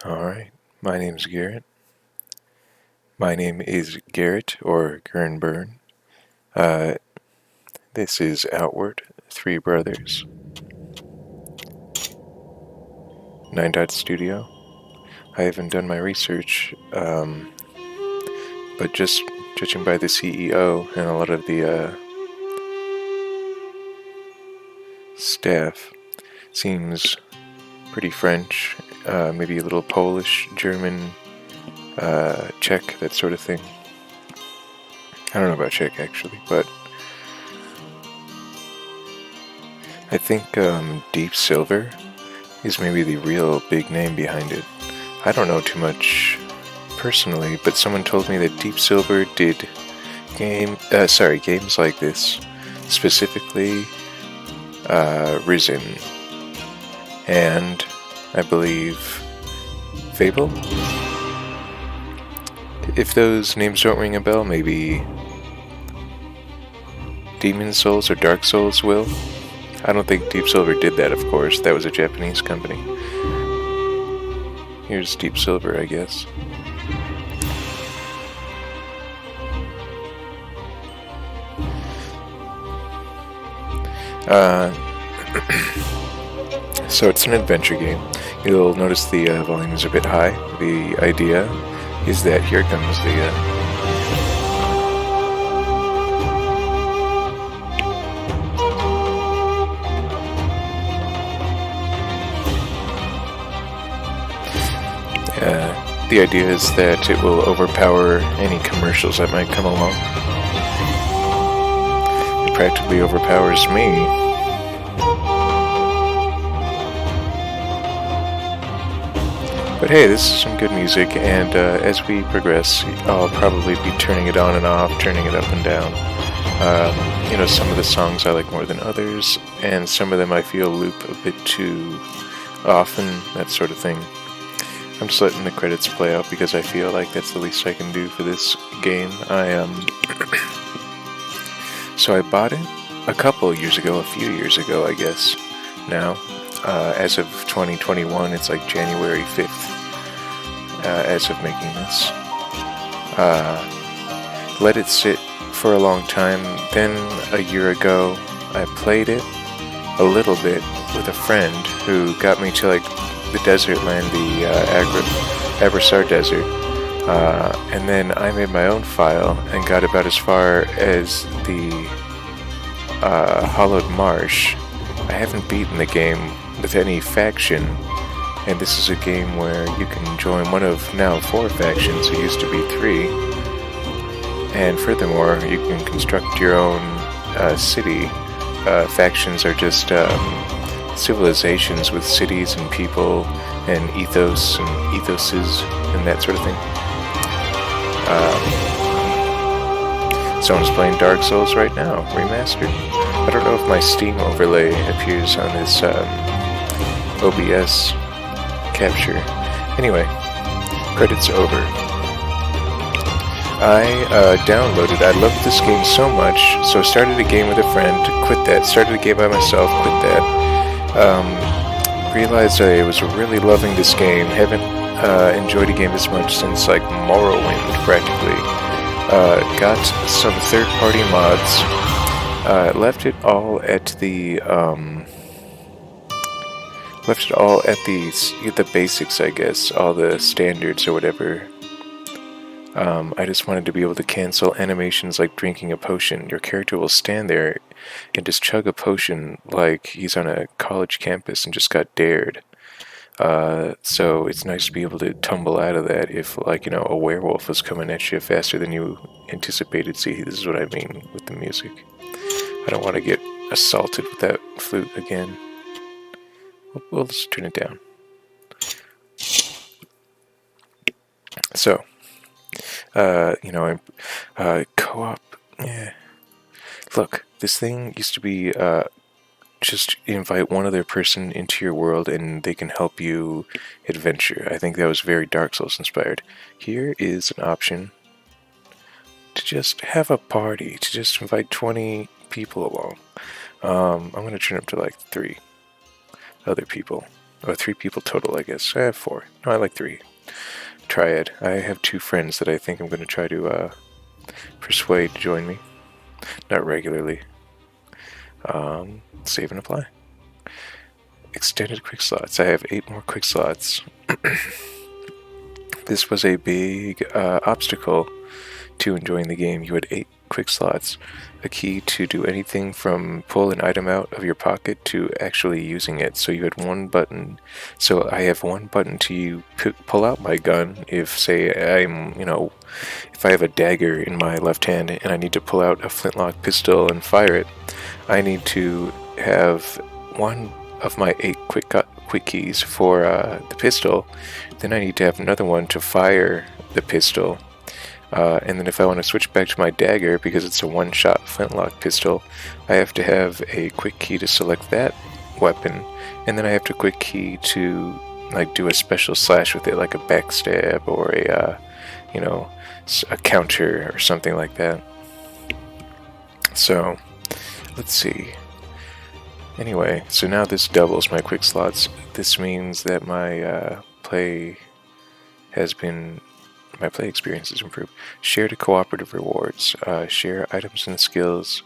Alright, my name's Garrett. My name is Garrett, or Gernward. Uh, this is Outward, Three Brothers. Nine Dot Studio. I haven't done my research, but just judging by the CEO and a lot of the staff, seems pretty French, maybe a little Polish, German, Czech, that sort of thing. I don't know about Czech actually, but I think Deep Silver is maybe the real big name behind it. I don't know too much personally, but someone told me that Deep Silver did games like this, specifically Risen, and I believe Fable. If those names don't ring a bell, maybe Demon Souls or Dark Souls will. I don't think Deep Silver did that, of course. That was a Japanese company. Here's Deep Silver, I guess. So it's an adventure game. You'll notice the volume is a bit high. The idea is that here comes the idea is that it will overpower any commercials that might come along. It practically overpowers me. But hey, this is some good music, and as we progress, I'll probably be turning it on and off, turning it up and down. Some of the songs I like more than others, and some of them I feel loop a bit too often, that sort of thing. I'm just letting the credits play out because I feel like that's the least I can do for this game. So I bought it a few years ago, I guess. Now, as of 2021, it's like January 5th. As of making this, let it sit for a long time. Then a year ago, I played it a little bit with a friend who got me to like the desert land, the Abrasar Desert, and then I made my own file and got about as far as the Hollowed Marsh. I haven't beaten the game with any faction, and this is a game where you can join one of now 4 factions. It used to be 3, and furthermore, you can construct your own city. Factions are just civilizations with cities and people and ethos and ethoses and that sort of thing. Someone's playing Dark Souls right now, remastered. I don't know if my Steam overlay appears on this OBS capture. Anyway, credits over. I downloaded. I loved this game so much, so I started a game with a friend, quit that, started a game by myself, quit that. Realized I was really loving this game. Haven't enjoyed a game this much since like Morrowind, practically. Got some third-party mods. Left it all at the the basics, I guess, all the standards or whatever. I just wanted to be able to cancel animations like drinking a potion. Your character will stand there and just chug a potion like he's on a college campus and just got dared. So it's nice to be able to tumble out of that if, like, a werewolf was coming at you faster than you anticipated. See, this is what I mean with the music. I don't want to get assaulted with that flute again. We'll just turn it down. So, co-op, yeah. Look, this thing used to be, just invite one other person into your world and they can help you adventure. I think that was very Dark Souls inspired. Here is an option to just have a party, to just invite 20 people along. I'm going to turn up to like 3 other people. Oh, 3 people total, I guess. I have 4. No, I like 3. Triad. I have 2 friends that I think I'm going to try to persuade to join me. Not regularly. Save and apply. Extended quick slots. I have 8 more quick slots. This was a big obstacle to enjoying the game. You had 8 quick slots, a key to do anything from pull an item out of your pocket to actually using it. So you had 1 button. So I have 1 button to pull out my gun if, say, if I have a dagger in my left hand and I need to pull out a flintlock pistol and fire it, I need to have 1 of my 8 quick keys for the pistol. Then I need to have another one to fire the pistol. And then if I want to switch back to my dagger, because it's a 1-shot flintlock pistol, I have to have a quick key to select that weapon. And then I have to quick key to do a special slash with it, like a backstab or a counter or something like that. So let's see. Anyway, so now this doubles my quick slots. This means that my play experience has improved. Share to cooperative rewards. Share items and skills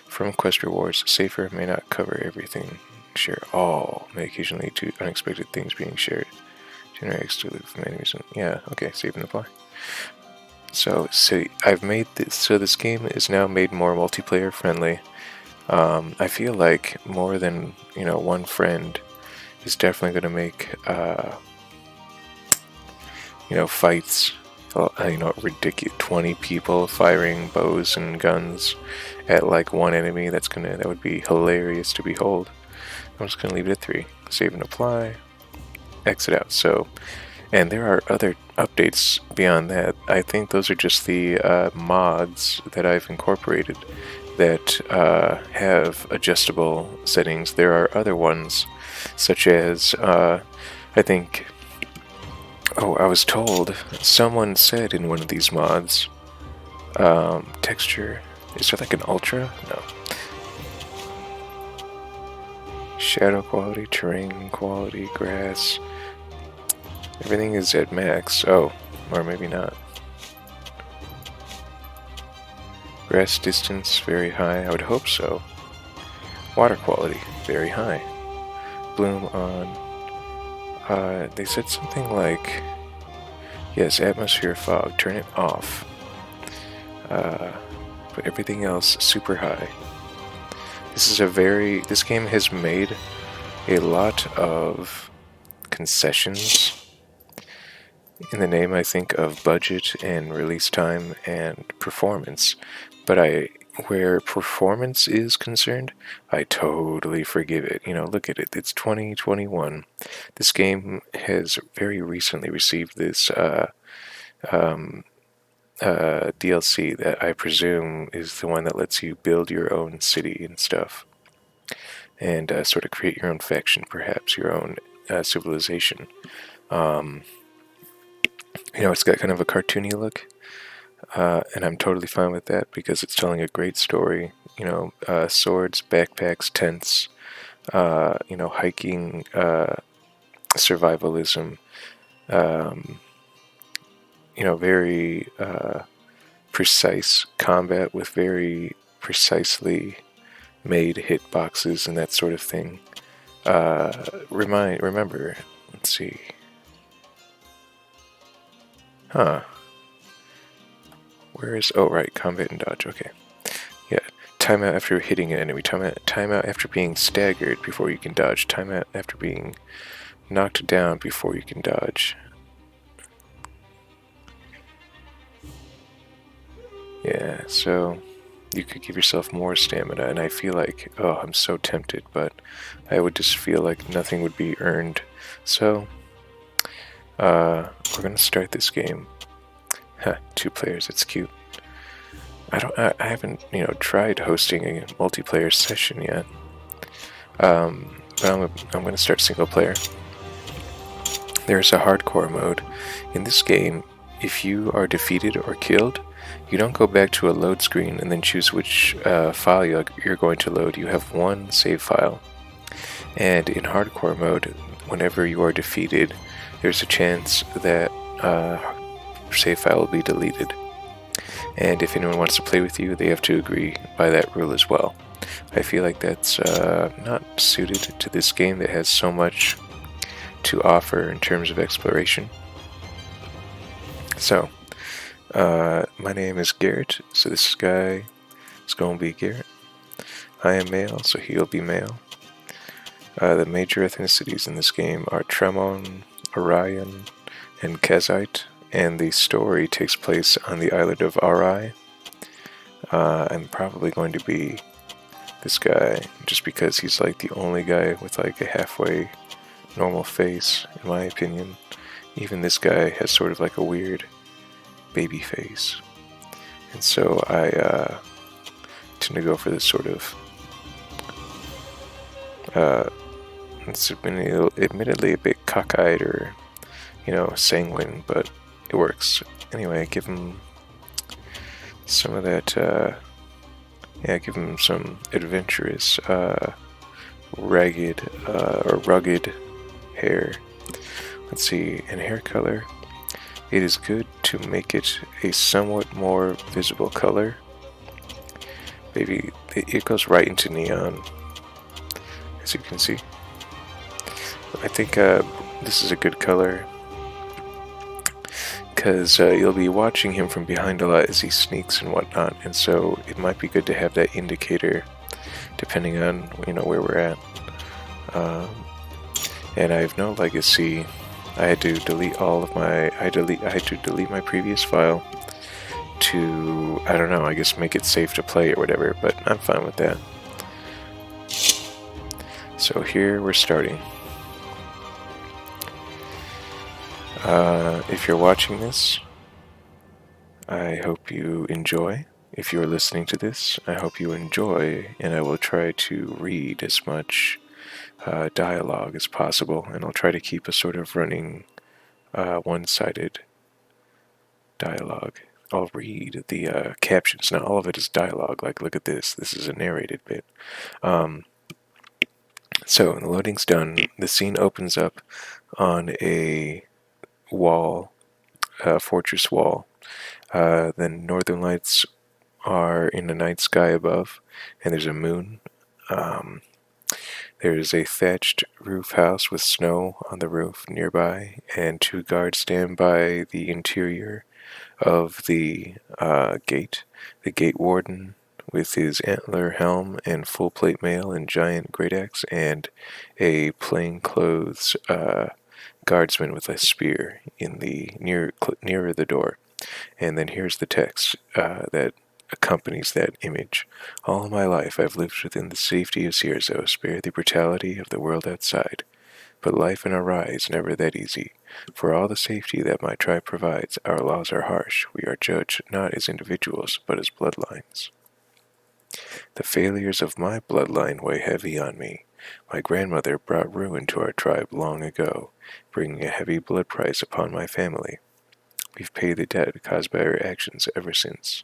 from quest rewards. Safer may not cover everything. Share all. May occasionally lead to unexpected things being shared. Generate exclusive from enemies. Yeah, okay, save and apply. So I've made this. So this game is now made more multiplayer friendly. I feel like more than 1 friend is definitely going to make fights. Ridiculous. 20 people firing bows and guns at 1 enemy. That would be hilarious to behold. I'm just gonna leave it at 3. Save and apply. Exit out. So, and there are other updates beyond that. I think those are just the mods that I've incorporated that have adjustable settings. There are other ones, such as I think. Oh, I was told, someone said in one of these mods, texture, is there an ultra? No. Shadow quality, terrain quality, grass, everything is at max. Oh, or maybe not. Grass distance, very high, I would hope so. Water quality, very high. Bloom on. They said something like, yes, atmosphere fog, turn it off. But everything else super high. This game has made a lot of concessions in the name, I think, of budget and release time and performance. But where performance is concerned, I totally forgive it. Look at it. It's 2021. This game has very recently received this DLC that I presume is the one that lets you build your own city and stuff. And sort of create your own faction, perhaps, your own civilization. It's got kind of a cartoony look. And I'm totally fine with that because it's telling a great story. Swords, backpacks, tents, hiking, survivalism. Very precise combat with very precisely made hitboxes and that sort of thing. Remember, let's see. Where is, oh right, combat and dodge, okay. Yeah, timeout after hitting an enemy, timeout after being staggered before you can dodge, timeout after being knocked down before you can dodge. Yeah, so you could give yourself more stamina, and I feel like, oh, I'm so tempted, but I would just feel like nothing would be earned. So, we're gonna start this game. 2 players, it's cute. I haven't, tried hosting a multiplayer session yet. But I'm gonna start single player. There's a hardcore mode. In this game, if you are defeated or killed, you don't go back to a load screen and then choose which file you're going to load. You have one save file. And in hardcore mode, whenever you are defeated, there's a chance that save file will be deleted. And if anyone wants to play with you, they have to agree by that rule as well. I feel like that's not suited to this game that has so much to offer in terms of exploration. So, my name is Garrett, so this guy is going to be Garrett. I am male, so he'll be male. The major ethnicities in this game are Tremon, Orion, and Kazite, and the story takes place on the island of Aurai. I'm probably going to be this guy, just because he's like the only guy with like a halfway normal face, in my opinion. Even this guy has sort of like a weird baby face. And so I tend to go for this sort of it's been admittedly a bit cockeyed or, sanguine, but it works. Anyway, give him some of that, give him some adventurous, ragged, or rugged hair. Let's see, in hair color, it is good to make it a somewhat more visible color. Maybe it goes right into neon, as you can see. I think this is a good color because you'll be watching him from behind a lot as he sneaks and whatnot, and so it might be good to have that indicator depending on where we're at. And I have no legacy. I had to delete all of my. I had to delete my previous file to, I don't know, I guess make it safe to play or whatever, but I'm fine with that. So here we're starting. If you're watching this, I hope you enjoy. If you're listening to this, I hope you enjoy, and I will try to read as much dialogue as possible, and I'll try to keep a sort of running one-sided dialogue. I'll read the captions. Not all of it is dialogue, like look at this. This is a narrated bit. So the loading's done. The scene opens up on a wall, fortress wall. The northern lights are in the night sky above, and there's a moon. There is a thatched roof house with snow on the roof nearby, and 2 guards stand by the interior of the gate. The gate warden with his antler helm and full plate mail and giant great axe, and a plainclothes guardsman with a spear in the nearer the door. And then here's the text that accompanies that image. All my life I've lived within the safety of Cierzo, spared the brutality of the world outside. But life in Aurai is never that easy. For all the safety that my tribe provides, our laws are harsh. We are judged not as individuals, but as bloodlines. The failures of my bloodline weigh heavy on me. My grandmother brought ruin to our tribe long ago, bringing a heavy blood price upon my family. We've paid the debt caused by our actions ever since.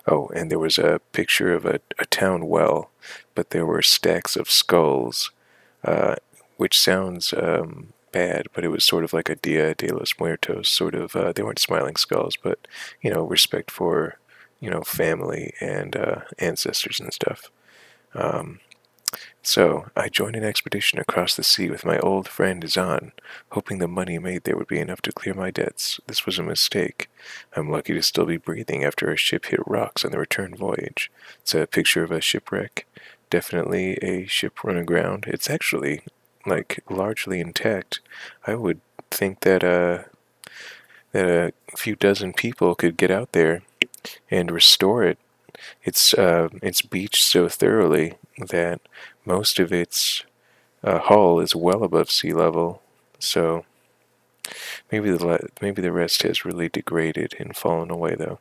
Oh, and there was a picture of a town well, but there were stacks of skulls, which sounds bad, but it was sort of like a Dia de los Muertos, sort of, they weren't smiling skulls, but, respect for, family and ancestors and stuff. So I joined an expedition across the sea with my old friend Zan, hoping the money made there would be enough to clear my debts. This was a mistake. I'm lucky to still be breathing after our ship hit rocks on the return voyage. It's a picture of a shipwreck. Definitely a ship run aground. It's actually, largely intact. I would think that a few dozen people could get out there and restore it. It's beached so thoroughly that most of its hull is well above sea level, so maybe the rest has really degraded and fallen away, though.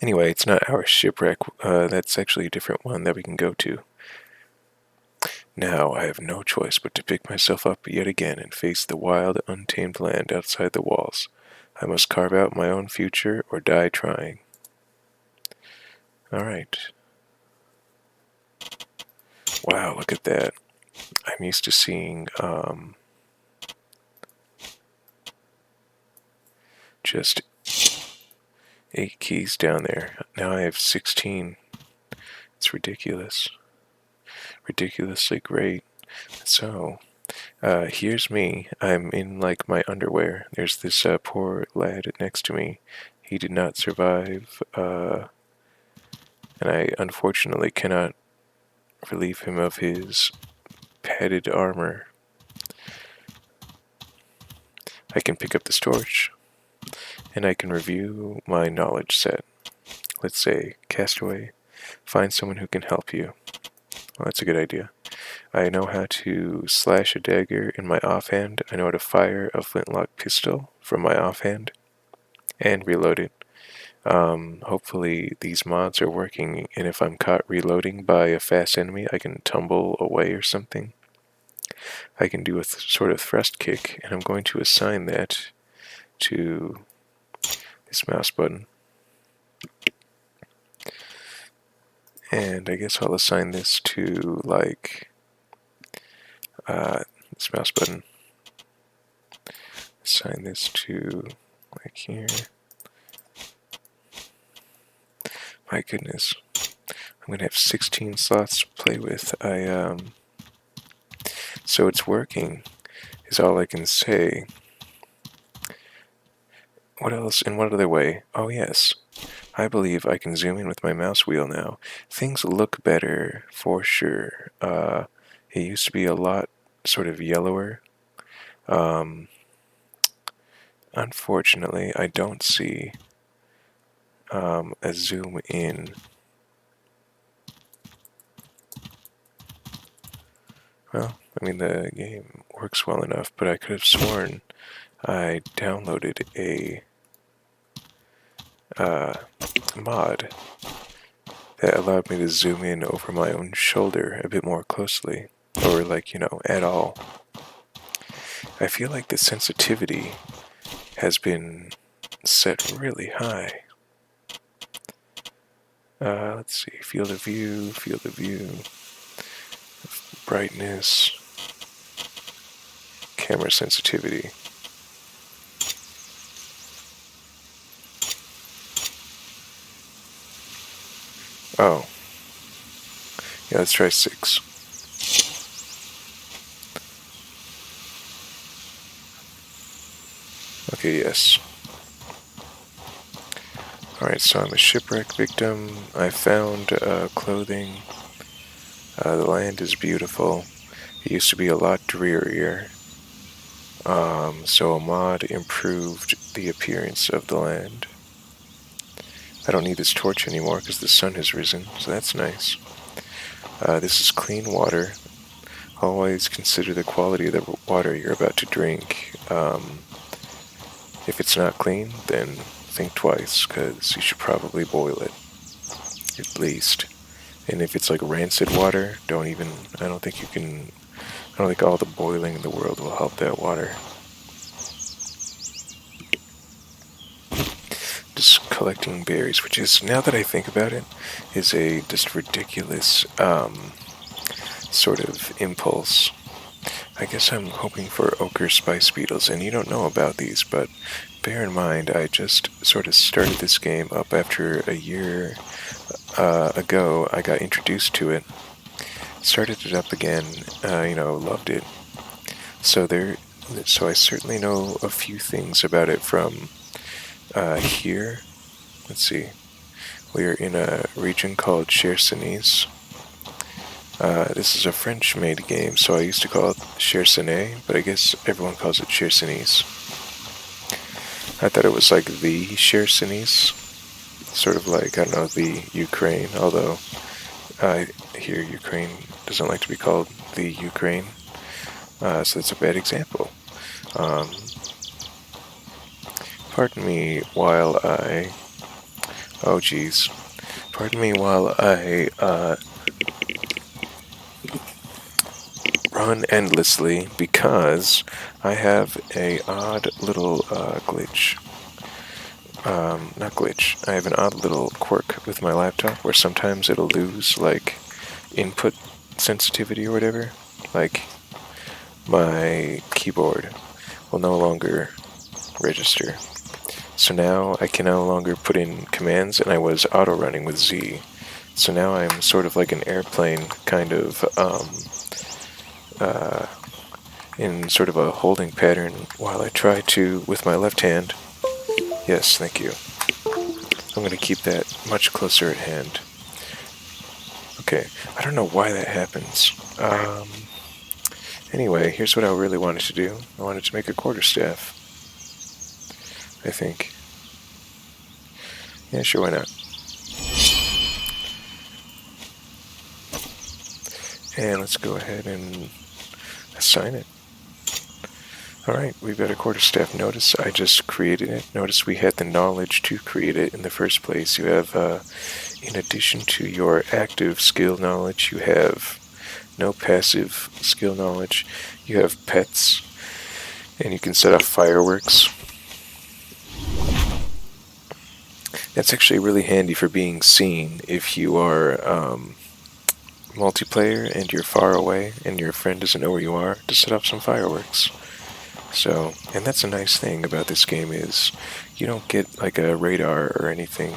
Anyway, it's not our shipwreck. That's actually a different one that we can go to. Now I have no choice but to pick myself up yet again and face the wild, untamed land outside the walls. I must carve out my own future or die trying. Alright. Wow, look at that. I'm used to seeing just 8 keys down there. Now I have 16. It's ridiculous. Ridiculously great. So, here's me. I'm in like my underwear. There's this poor lad next to me. He did not survive, and I unfortunately cannot relieve him of his padded armor. I can pick up this torch, and I can review my knowledge set. Let's say, castaway, find someone who can help you. Well, that's a good idea. I know how to slash a dagger in my offhand. I know how to fire a flintlock pistol from my offhand and reload it. Hopefully these mods are working, and if I'm caught reloading by a fast enemy, I can tumble away or something. I can do a sort of thrust kick, and I'm going to assign that to this mouse button. And I guess I'll assign this to, like, this mouse button. Assign this to, like, here. My goodness. I'm going to have 16 slots to play with. So it's working, is all I can say. What else? In what other way? Oh, yes. I believe I can zoom in with my mouse wheel now. Things look better, for sure. It used to be a lot sort of yellower. Unfortunately, I don't see a zoom in. Well, I mean, the game works well enough, but I could have sworn I downloaded a mod that allowed me to zoom in over my own shoulder a bit more closely, or like, at all. I feel like the sensitivity has been set really high. Let's see, field of view, brightness, camera sensitivity. Oh. Yeah, let's try 6. Okay, yes. Alright, so I'm a shipwreck victim. I found clothing. The land is beautiful. It used to be a lot drearier. So a mod improved the appearance of the land. I don't need this torch anymore because the sun has risen, so that's nice. This is clean water. Always consider the quality of the water you're about to drink. If it's not clean, then think twice, because you should probably boil it, at least. And if it's like rancid water, I don't think all the boiling in the world will help that water. Just collecting berries, which is, now that I think about it, is a just ridiculous sort of impulse. I guess I'm hoping for ochre spice beetles, and you don't know about these, but bear in mind I just sort of started this game up after a year ago. I got introduced to it, started it up again, loved it. So I certainly know a few things about it from here. Let's see. We're in a region called Chersonese. This is a French-made game, so I used to call it Chersonais, but I guess everyone calls it Chersonese. I thought it was like the Chersonese, sort of like, I don't know, the Ukraine, although I hear Ukraine doesn't like to be called the Ukraine, so that's a bad example. Pardon me while I... Oh, geez. Pardon me while I run endlessly, because I have a odd little glitch. Not glitch. I have an odd little quirk with my laptop where sometimes it'll lose, like, input sensitivity or whatever. Like, my keyboard will no longer register. So now I can no longer put in commands, and I was auto-running with Z. So now I'm sort of like an airplane, kind of, in sort of a holding pattern while I try to, with my left hand. Yes, thank you. I'm going to keep that much closer at hand. Okay, I don't know why that happens. Anyway, here's what I really wanted to do. I wanted to make a quarterstaff, I think. Yeah, sure, why not? And let's go ahead and assign it. Alright, we've got a quarterstaff. Notice I just created it. Notice we had the knowledge to create it in the first place. You have, in addition to your active skill knowledge, you have no passive skill knowledge. You have pets, and you can set off fireworks. That's actually really handy for being seen if you are multiplayer and you're far away and your friend doesn't know where you are, to set up some fireworks. So, and that's a nice thing about this game is you don't get like a radar or anything.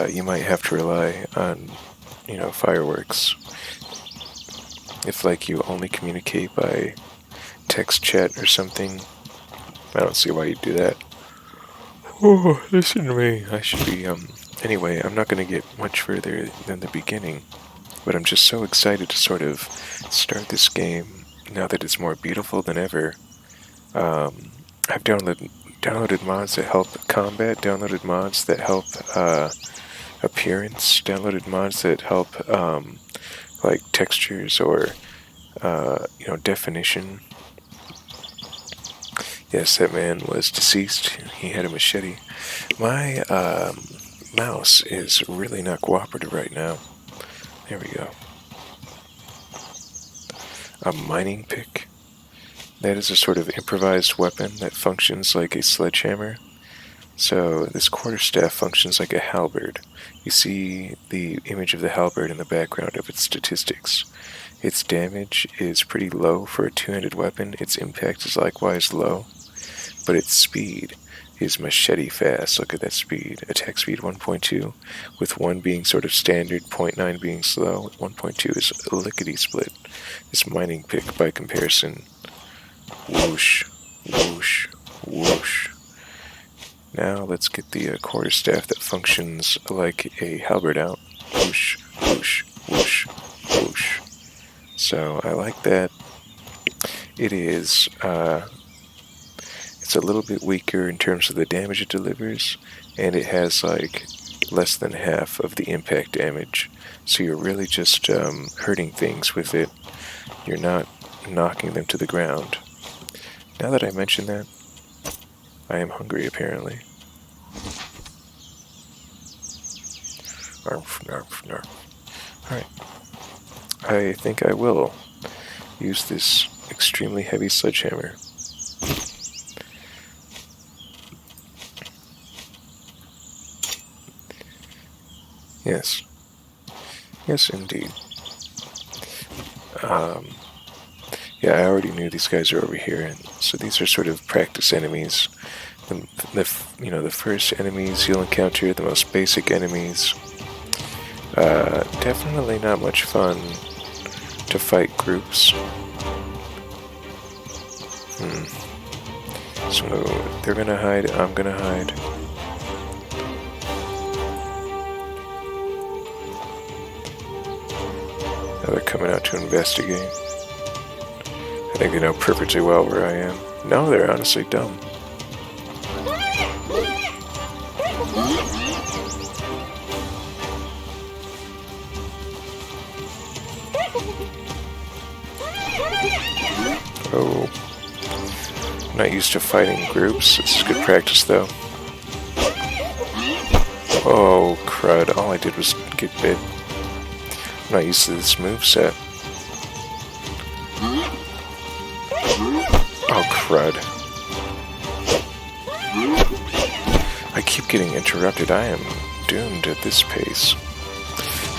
You might have to rely on, fireworks. If like you only communicate by text chat or something, I don't see why you'd do that. Oh, listen to me. I should be, anyway, I'm not going to get much further than the beginning, but I'm just so excited to sort of start this game now that it's more beautiful than ever. I've downloaded mods that help combat, downloaded mods that help appearance, downloaded mods that help like textures or definition. Yes, that man was deceased. He had a machete. My mouse is really not cooperative right now. There we go. A mining pick. That is a sort of improvised weapon that functions like a sledgehammer. So this quarterstaff functions like a halberd. You see the image of the halberd in the background of its statistics. Its damage is pretty low for a two-handed weapon. Its impact is likewise low. But its speed is machete fast. Look at that speed. Attack speed 1.2, with 1 being sort of standard, 0.9 being slow. 1.2 is lickety-split. This mining pick, by comparison, whoosh, whoosh, whoosh. Now let's get the quarterstaff that functions like a halberd out. Whoosh, whoosh, whoosh, whoosh. So I like that. It is, it's a little bit weaker in terms of the damage it delivers, and it has like less than half of the impact damage. So you're really just hurting things with it. You're not knocking them to the ground. Now that I mention that, I am hungry apparently. Arf, narf, narf. Alright. I think I will use this extremely heavy sledgehammer. Yes. Yes, indeed. Yeah, I already knew these guys are over here, and so these are sort of practice enemies. The first enemies you'll encounter, the most basic enemies. Definitely not much fun to fight groups. So they're gonna hide, I'm gonna hide. Now they're coming out to investigate. I think they know perfectly well where I am. No, they're honestly dumb. Oh. I'm not used to fighting groups. This is good practice, though. Oh, crud. All I did was get bit. I'm not used to this moveset. Oh, crud. I keep getting interrupted. I am doomed at this pace.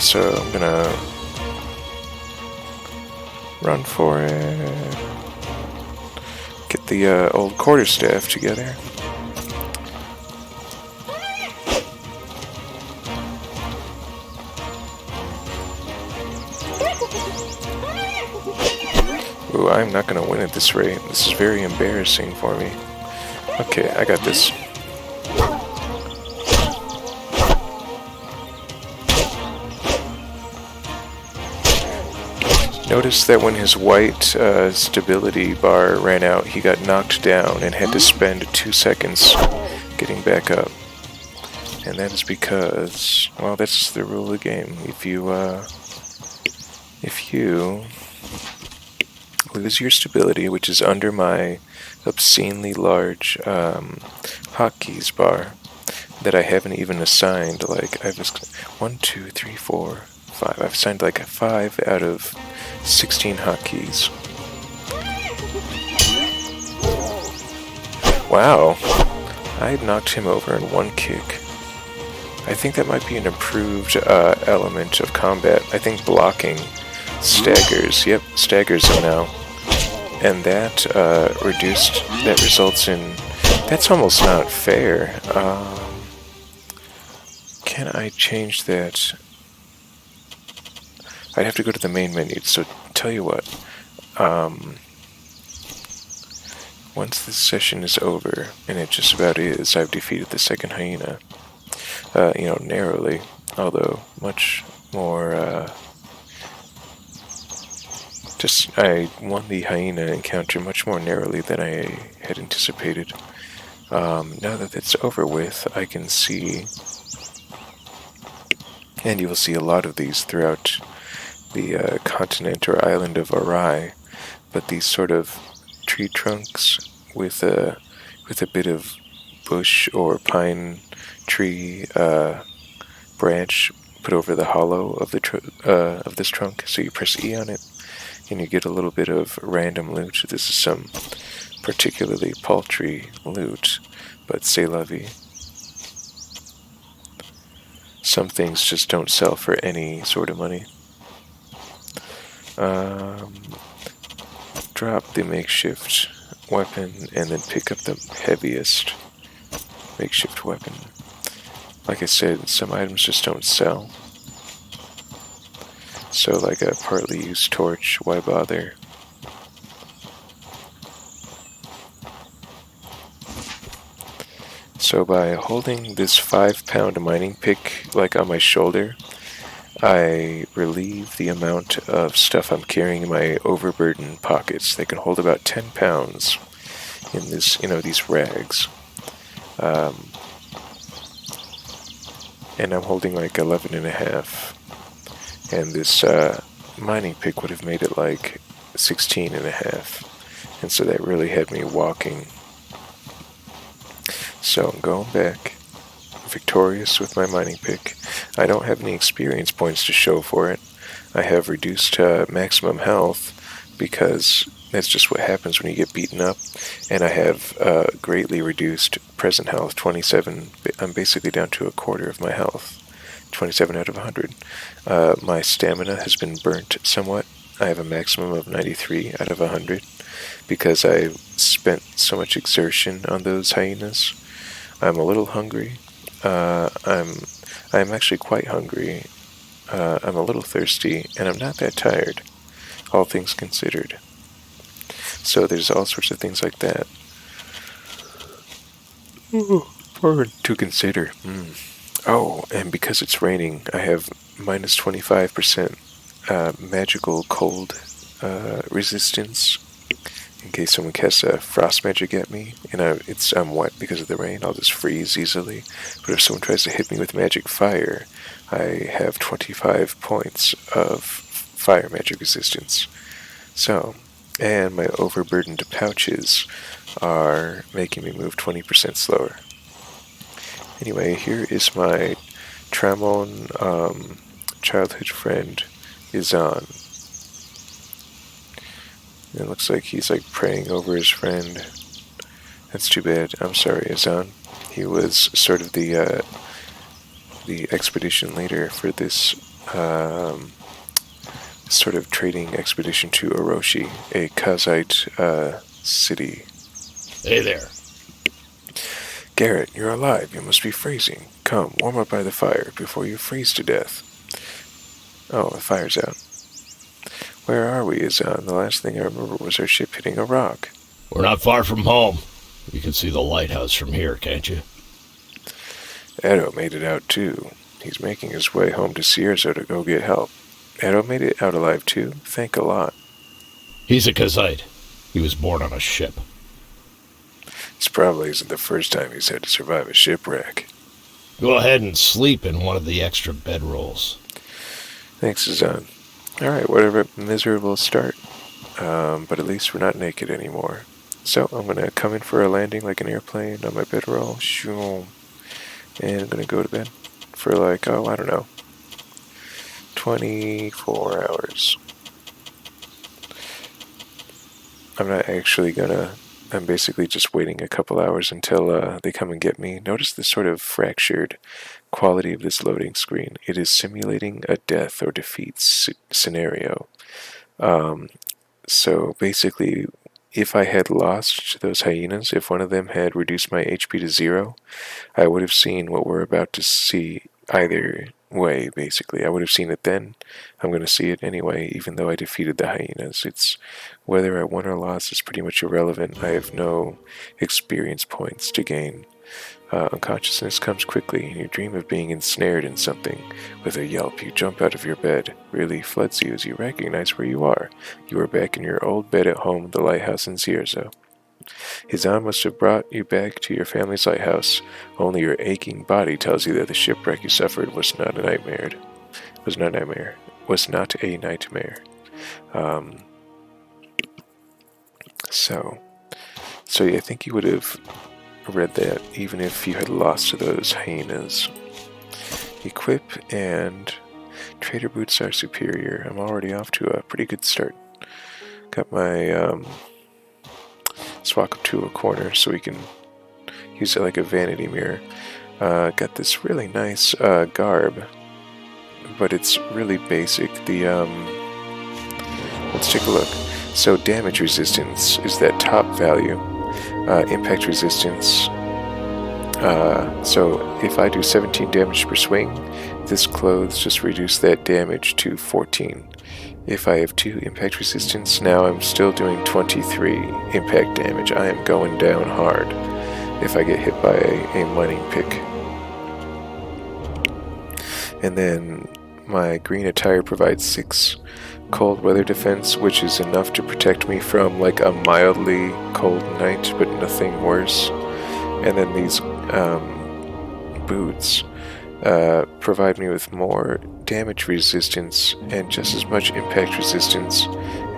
So I'm gonna Run for it. Get the old quarterstaff together. Ooh, I'm not gonna win at this rate. This is very embarrassing for me. Okay, I got this. Notice that when his white stability bar ran out, he got knocked down and had to spend 2 seconds getting back up. And that is because, well, that's the rule of the game. If you lose your stability, which is under my obscenely large hotkeys bar that I haven't even assigned, like I've 1, 2, 3, 4, 5. I've assigned like 5 out of 16 hotkeys. Wow, I knocked him over in 1 kick. I think that might be an improved element of combat. I think blocking staggers. Yep, staggers him now. And that results in... That's almost not fair. Can I change that? I'd have to go to the main menu, so tell you what. Once this session is over, and it just about is, I've defeated the second hyena. Narrowly, although much more, I won the hyena encounter much more narrowly than I had anticipated. Now that it's over with, I can see, and you will see a lot of these throughout the continent or island of Aurai, but these sort of tree trunks with a bit of bush or pine tree branch put over the hollow of of this trunk. So you press E on it, and you get a little bit of random loot. This is some particularly paltry loot, but c'est la vie. Some things just don't sell for any sort of money. Drop the makeshift weapon and then pick up the heaviest makeshift weapon. Like I said, some items just don't sell. So like a partly used torch, why bother? So by holding this 5-pound mining pick like on my shoulder, I relieve the amount of stuff I'm carrying in my overburdened pockets. They can hold about 10 pounds in this, these rags. And I'm holding like 11 and a half. And this mining pick would have made it like 16 and a half. And so that really had me walking. So I'm going back, victorious with my mining pick. I don't have any experience points to show for it. I have reduced maximum health because that's just what happens when you get beaten up. And I have greatly reduced present health, 27. I'm basically down to a quarter of my health, 27 out of 100. My stamina has been burnt somewhat. I have a maximum of 93 out of 100 because I spent so much exertion on those hyenas. I'm a little hungry. I'm actually quite hungry. I'm a little thirsty, and I'm not that tired, all things considered. So there's all sorts of things like that to consider. Oh, and because it's raining, I have minus 25% magical cold resistance. In case someone casts a frost magic at me, and I'm wet because of the rain, I'll just freeze easily. But if someone tries to hit me with magic fire, I have 25 points of fire magic resistance. So, and my overburdened pouches are making me move 20% slower. Anyway, here is my Tramon childhood friend, Izan. It looks like he's like praying over his friend. That's too bad. I'm sorry, Izan. He was sort of the expedition leader for this sort of trading expedition to Orochi, a Kazite city. Hey there. Garrett, you're alive. You must be freezing. Come, warm up by the fire before you freeze to death. Oh, the fire's out. Where are we, Izan? The last thing I remember was our ship hitting a rock. We're not far from home. You can see the lighthouse from here, can't you? Edo made it out too. He's making his way home to Cierzo to go get help. Edo made it out alive too? Thank a lot. He's a Kazite. He was born on a ship. This probably isn't the first time he's had to survive a shipwreck. Go ahead and sleep in one of the extra bedrolls. Thanks, Izan. Alright, whatever miserable start. But at least we're not naked anymore. So, I'm going to come in for a landing like an airplane on my bedroll. Shoom. And I'm going to go to bed for like, I don't know, 24 hours. I'm not actually I'm basically just waiting a couple hours until they come and get me. Notice the sort of fractured quality of this loading screen. It is simulating a death or defeat scenario. So basically, if I had lost those hyenas, if one of them had reduced my HP to 0, I would have seen what we're about to see either way, basically. I would have seen it then. I'm going to see it anyway, even though I defeated the hyenas. It's whether I won or lost is pretty much irrelevant. I have no experience points to gain. Unconsciousness comes quickly, and you dream of being ensnared in something. With a yelp, you jump out of your bed. Relief floods you as you recognize where you are. You are back in your old bed at home, the lighthouse in Cierzo. Izan must have brought you back to your family's lighthouse. Only your aching body tells you that the shipwreck you suffered was not a nightmare. So I think you would have read that even if you had lost to those hyenas. Equip and trader boots are superior. I'm already off to a pretty good start. Got my let's walk up to a corner so we can use it like a vanity mirror. Got this really nice garb, but it's really basic. Let's take a look. So damage resistance is that top value. Impact resistance. So if I do 17 damage per swing, this clothes just reduce that damage to 14. If I have 2 impact resistance, now I'm still doing 23 impact damage. I am going down hard if I get hit by a mining pick. And then my green attire provides 6 cold weather defense, which is enough to protect me from like a mildly cold night, but nothing worse. And then these boots provide me with more damage resistance and just as much impact resistance,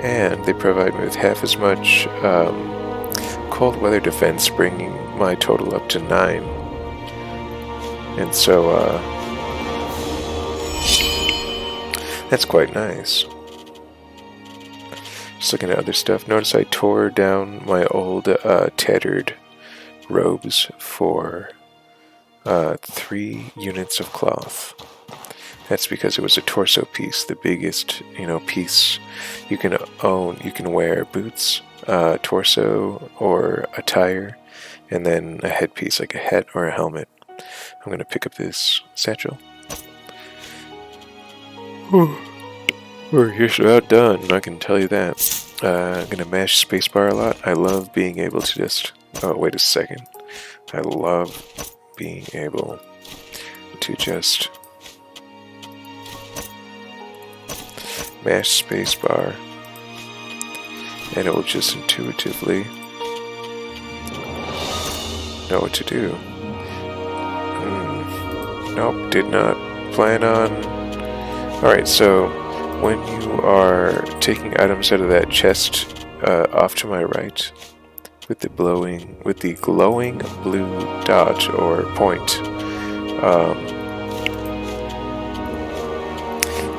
and they provide me with half as much cold weather defense, bringing my total up to 9. And so that's quite nice. Just looking at other stuff, notice I tore down my old tattered robes for 3 units of cloth. That's because it was a torso piece, the biggest, piece you can own. You can wear boots, torso, or attire, and then a headpiece like a hat or a helmet. I'm going to pick up this satchel. We're just about done, I can tell you that. I'm going to mash spacebar a lot. I love being able to just... Oh, wait a second. I love being able to just mash spacebar, and it will just intuitively know what to do. Nope, did not plan on... Alright, so when you are taking items out of that chest off to my right, with the glowing blue dot or point,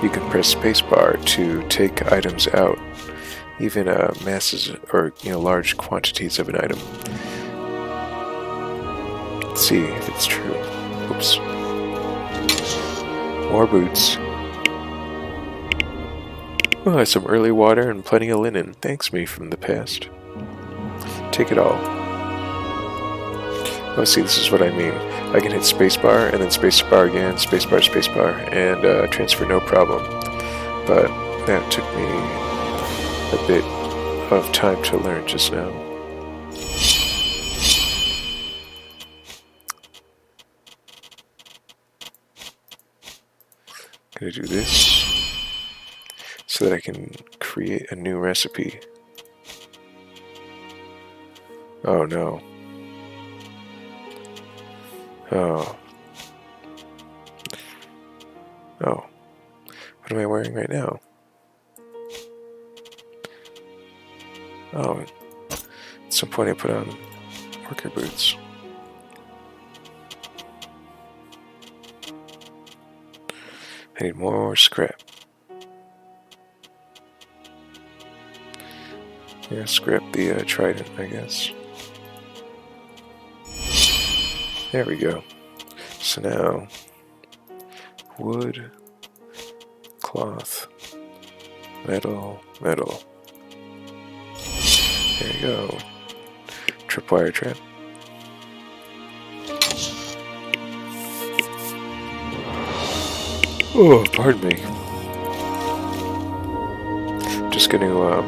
you can press spacebar to take items out, even masses or large quantities of an item. Let's see if it's true. Oops. More boots. Oh, some early water and plenty of linen. Thanks, me from the past. Take it all. Oh, see, this is what I mean. I can hit spacebar, and then spacebar again, spacebar, and transfer no problem. But that took me a bit of time to learn just now. Gonna do this so that I can create a new recipe. Oh no. Oh. Oh. What am I wearing right now? Oh. At some point I put on worker boots. I need more scrap. Yeah, scrap the trident, I guess. There we go. So now, wood, cloth, metal. There you go. Tripwire trap. Oh, pardon me. Just going to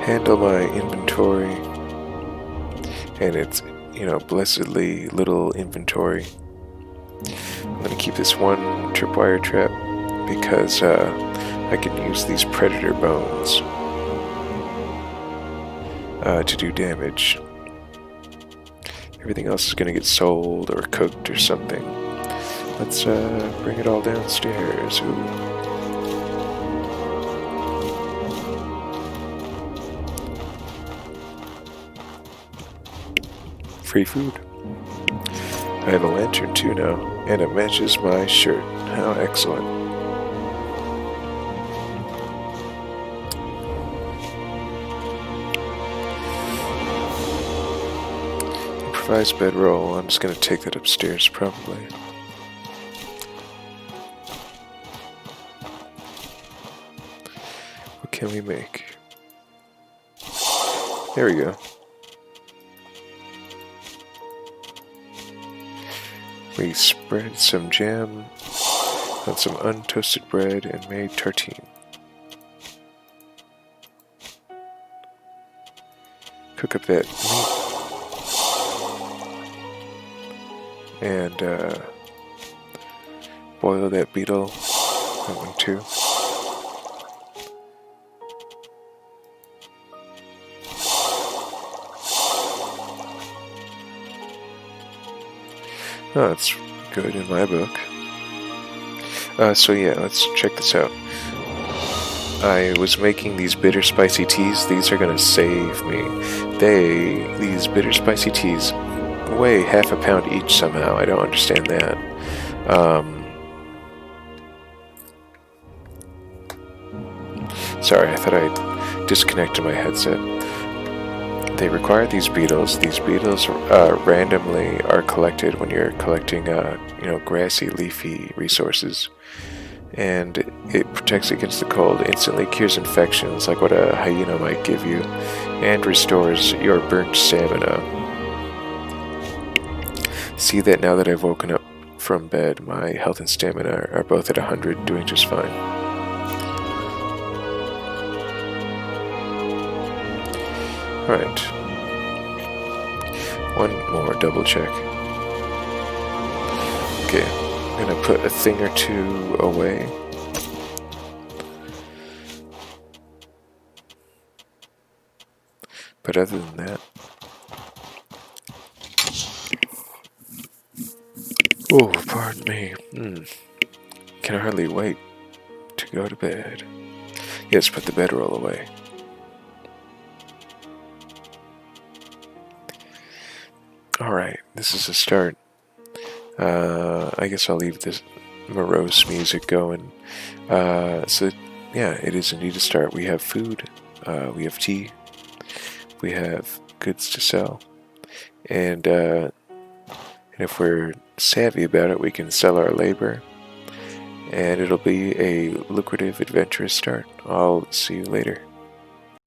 handle my inventory, and it's, blessedly little inventory. I'm going to keep this one tripwire trap because I can use these predator bones to do damage. Everything else is going to get sold or cooked or something. Let's bring it all downstairs. Ooh. Free food. I have a lantern too now, and it matches my shirt. How excellent. Improvised bedroll. I'm just going to take that upstairs probably. What can we make? There we go. We spread some jam on some untoasted bread and made tartine. Cook up that meat. And boil that beetle. That one too. Oh, that's good in my book. So yeah, let's check this out. I was making these bitter spicy teas. These are gonna save me. These bitter spicy teas weigh half a pound each somehow. I don't understand that. Sorry, I thought I disconnected my headset. They require these beetles. These beetles randomly are collected when you're collecting, grassy, leafy resources. And it protects against the cold, instantly cures infections like what a hyena might give you, and restores your burnt stamina. See that now that I've woken up from bed, my health and stamina are both at 100, doing just fine. Alright. One more double check. Okay, I'm gonna put a thing or two away. But other than that... Oh, pardon me. Can hardly wait to go to bed. Yes, put the bedroll away. Alright, this is a start. I guess I'll leave this morose music going. So, yeah, it is indeed a start. We have food, we have tea, we have goods to sell, and if we're savvy about it, we can sell our labor, and it'll be a lucrative, adventurous start. I'll see you later.